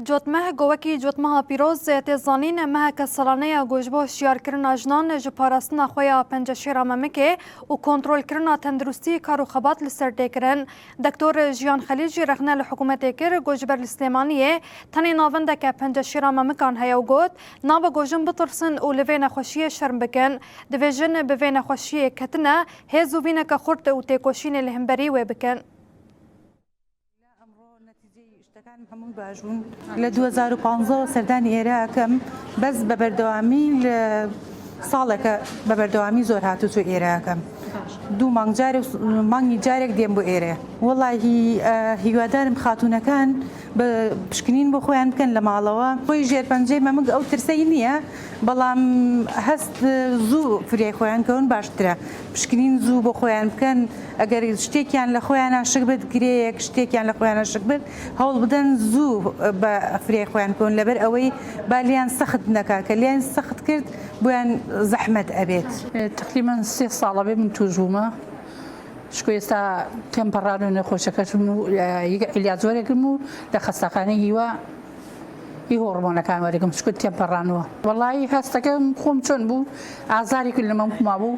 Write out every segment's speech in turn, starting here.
جوتمه گوکی جوتمه پیروز تزانین مه کسلانه گوجبو شیار کرنا جنان جپارستنا خویا پنجشیرا ممکه و کنترل کرنا تندرستی کارو خبات لسر دیکرن دکتور جیان خلیجی رخنه لحکومت کر گوجبر لسلیمانیه تنی ناونده که پنجشیرا ممکان هیو گوت ناب گوجم بطرسن و لوین خوشی شرم بکن دویجن بوین خوشی کتنه هزو وینه که خورت و تیکوشین لهمبری و بکن كان محمود باجون ل 2015 سردان عێراکم بەس بە بەردەوامی ساڵێکە بە بەردەوامی زۆر هاتووە عێراکەم دوو مانگی جارێک دێم بۆ ئێرە وەڵاهی هیوادارم خاتونەکان بە پشکنین بۆ خۆیان بکەن لە ماڵەوە خۆی ژێرپەنجەی مەمەک ئەو ترسەی نییە بەڵام هەست زوو فریای خۆیان کەون باشترە پشکنین زوو بۆ خۆیان بکەن ئەگەر شتێکیان لە خۆیان عاشق بێت گرەیەک شتێکیان لە خۆیان عاشق بێت هەوڵ بدەن زوو بە فریای خۆیان بکەون لەبەر ئەوەی با لیان سەخت نەکا کە لیان سەخت کرد بۆیان زەحمەت ئەبێت تقریبا 3 ساڵە بێ من تووژبوومە شکۆ ئێستا تێمپەڕان و نەخۆشەکەشم و عیلاج وەرەگرم و لە خەستەخانەی هیوا هۆڕمۆنەکان وەرەگرم شکۆ تێمپەڕانەوە وەڵی هەستەکەم خۆم چۆن بوو ئازاری کرد لەمەم خۆما بوو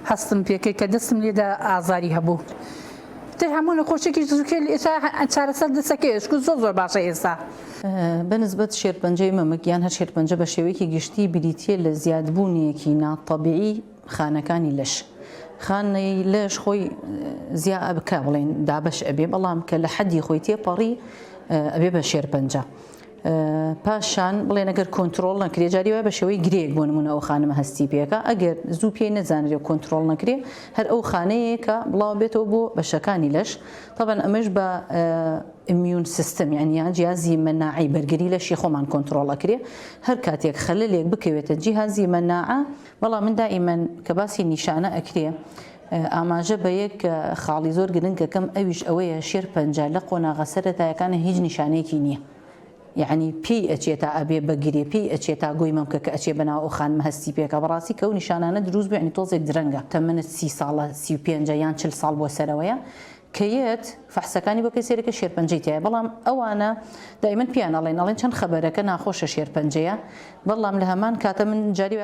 هەستم پێکرد کە دەستم لێدا ئازاری هەبوو تر هەموو نەخۆشێکی زووکە ئێستا چارەسەر دەستەکەی زۆر باشە ئێستا بنسبة شێرپەنجەی مەمک یان هەر شێرپەنجە بە شێوەیەکی گشتی بریتیە لە زیادبوونیەکی ناتەبیعی خانەکانی لەش خانەی لەش خۆی زیا بکە بڵێن دابەش ئەبێ بەڵام کە لە حەدی خۆی تێپەڕی ئەبێ بە شێرپەنجە پاشان بڵێن ئەگەر کۆنتترۆل نەکرێ جاری وای بە شێوەی گرێک بۆ نمونە ئەو خانەمە هەستی پێەکە ئەگەر زوو پێی نەزانرێ کۆنتترۆل نەکرێ هەر ئەو خانەیە کە بڵاو بێتەوە بۆ بەشەکانی لەش طبعا ئەمەش بە ئیمیون سیستم یعنی جیهازی مەناعی بەرگری لەشی خۆمان کۆنتترۆل ئەکرێ هەر کاتێک خەلەلێک بکەوێتە جیهازی مەناعە بەڵام من دائیمەن کە باسی نیشانە ئەکرێ ئاماژە بە یەک خاڵی زۆر گرنگەکەم ئەویش ئەوەیە شێرپەنجە لە قۆناغە سەرەتایەکانە هیچ نیشانەیەکی نییە یعنی پێی ئەچێتە ئەبێ بەگرێ پێی ئەچێتا گۆی مەمکە کە ئەچێ بەناو ئەو خانمە هەستی پێکە بەڕاستی کە و نیشانانە دروست بێ ینی تۆزێک درەنگە تەمەنت 30 ساڵە 35 یان 40 ساڵ بۆ سەرەوەیە کەیەت فەحسەکانی بۆ کەسێرەکە شێرپەنجەی تایە بەڵام ئەوانە دائیمەن پیان ئەڵێن چەند خەبەرەکە ناخۆشە شێرپەنجەیە بەڵام لە هەمان کاتە من جاری